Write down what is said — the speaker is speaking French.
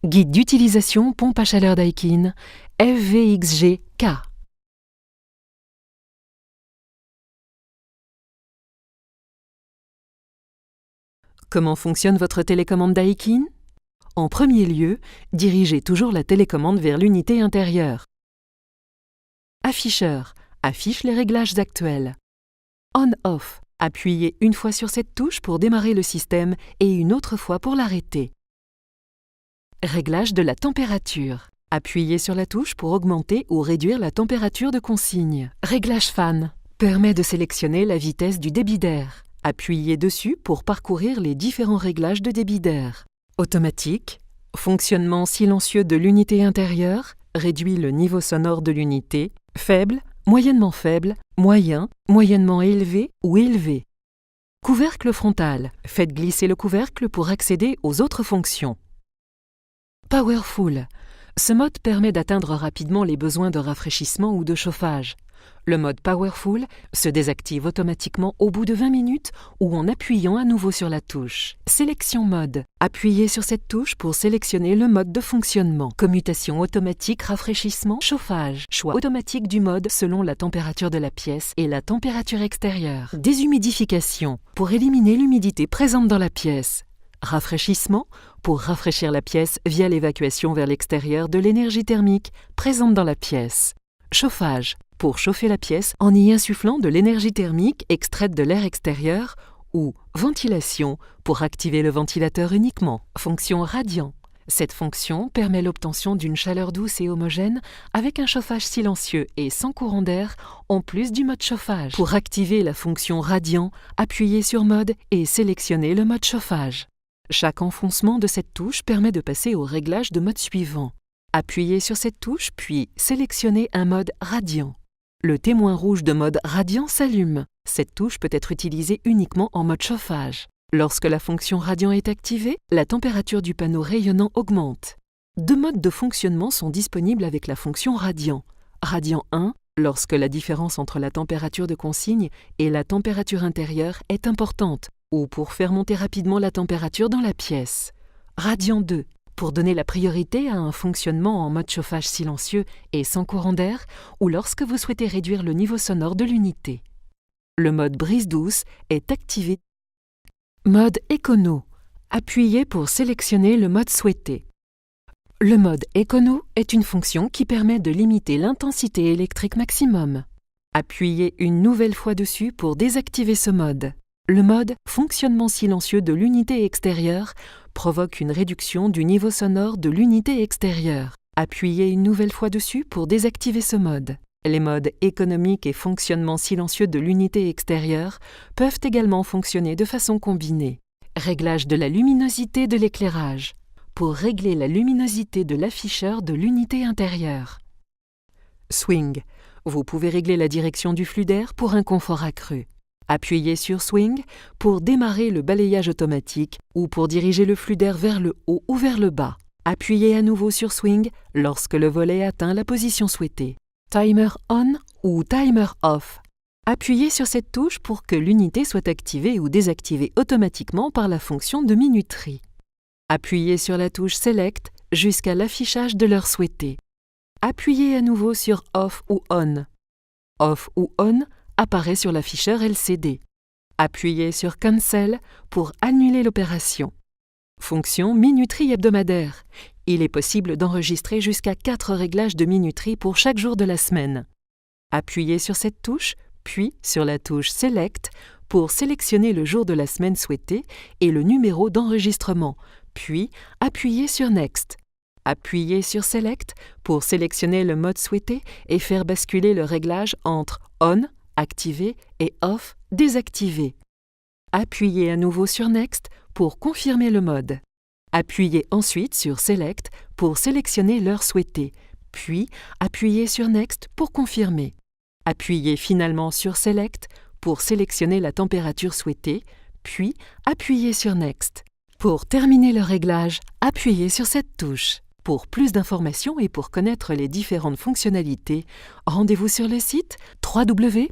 Guide d'utilisation pompe à chaleur Daikin FVXG-K. Comment fonctionne votre télécommande Daikin? En premier lieu, dirigez toujours la télécommande vers l'unité intérieure. Afficheur affiche les réglages actuels. On-Off, appuyez une fois sur cette touche pour démarrer le système et une autre fois pour l'arrêter. Réglage de la température. Appuyez sur la touche pour augmenter ou réduire la température de consigne. Réglage fan permet de sélectionner la vitesse du débit d'air. Appuyez dessus pour parcourir les différents réglages de débit d'air. Automatique, fonctionnement silencieux de l'unité intérieure, réduit le niveau sonore de l'unité, faible, moyennement faible, moyen, moyennement élevé ou élevé. Couvercle frontal, faites glisser le couvercle pour accéder aux autres fonctions. Powerful, ce mode permet d'atteindre rapidement les besoins de rafraîchissement ou de chauffage. Le mode Powerful se désactive automatiquement au bout de 20 minutes ou en appuyant à nouveau sur la touche. Sélection mode. Appuyez sur cette touche pour sélectionner le mode de fonctionnement. Commutation automatique, rafraîchissement, chauffage. Choix automatique du mode selon la température de la pièce et la température extérieure. Déshumidification pour éliminer l'humidité présente dans la pièce. Rafraîchissement pour rafraîchir la pièce via l'évacuation vers l'extérieur de l'énergie thermique présente dans la pièce. Chauffage pour chauffer la pièce en y insufflant de l'énergie thermique extraite de l'air extérieur ou ventilation pour activer le ventilateur uniquement. Fonction radiant. Cette fonction permet l'obtention d'une chaleur douce et homogène avec un chauffage silencieux et sans courant d'air en plus du mode chauffage. Pour activer la fonction radiant, appuyez sur mode et sélectionnez le mode chauffage. Chaque enfoncement de cette touche permet de passer au réglage de mode suivant. Appuyez sur cette touche puis sélectionnez un mode radiant. Le témoin rouge de mode radiant s'allume. Cette touche peut être utilisée uniquement en mode chauffage. Lorsque la fonction radiant est activée, la température du panneau rayonnant augmente. Deux modes de fonctionnement sont disponibles avec la fonction radiant. Radiant 1, lorsque la différence entre la température de consigne et la température intérieure est importante, ou pour faire monter rapidement la température dans la pièce. Radiant 2, pour donner la priorité à un fonctionnement en mode chauffage silencieux et sans courant d'air, ou lorsque vous souhaitez réduire le niveau sonore de l'unité. Le mode brise douce est activé. Mode écono. Appuyez pour sélectionner le mode souhaité. Le mode écono est une fonction qui permet de limiter l'intensité électrique maximum. Appuyez une nouvelle fois dessus pour désactiver ce mode. Le mode fonctionnement silencieux de l'unité extérieure provoque une réduction du niveau sonore de l'unité extérieure. Appuyez une nouvelle fois dessus pour désactiver ce mode. Les modes économique et fonctionnement silencieux de l'unité extérieure peuvent également fonctionner de façon combinée. Réglage de la luminosité de l'éclairage. Pour régler la luminosité de l'afficheur de l'unité intérieure. Swing. Vous pouvez régler la direction du flux d'air pour un confort accru. Appuyez sur Swing pour démarrer le balayage automatique ou pour diriger le flux d'air vers le haut ou vers le bas. Appuyez à nouveau sur Swing lorsque le volet atteint la position souhaitée. Timer on ou Timer off. Appuyez sur cette touche pour que l'unité soit activée ou désactivée automatiquement par la fonction de minuterie. Appuyez sur la touche Select jusqu'à l'affichage de l'heure souhaitée. Appuyez à nouveau sur Off ou On. Off ou On apparaît sur l'afficheur LCD. Appuyez sur Cancel pour annuler l'opération. Fonction minuterie hebdomadaire. Il est possible d'enregistrer jusqu'à 4 réglages de minuterie pour chaque jour de la semaine. Appuyez sur cette touche, puis sur la touche Select pour sélectionner le jour de la semaine souhaité et le numéro d'enregistrement, puis appuyez sur Next. Appuyez sur Select pour sélectionner le mode souhaité et faire basculer le réglage entre On, activé, et Off, désactivé. Appuyez à nouveau sur Next pour confirmer le mode. Appuyez ensuite sur Select pour sélectionner l'heure souhaitée, puis appuyez sur Next pour confirmer. Appuyez finalement sur Select pour sélectionner la température souhaitée, puis appuyez sur Next. Pour terminer le réglage, appuyez sur cette touche. Pour plus d'informations et pour connaître les différentes fonctionnalités, rendez-vous sur le site www.daikin.fr.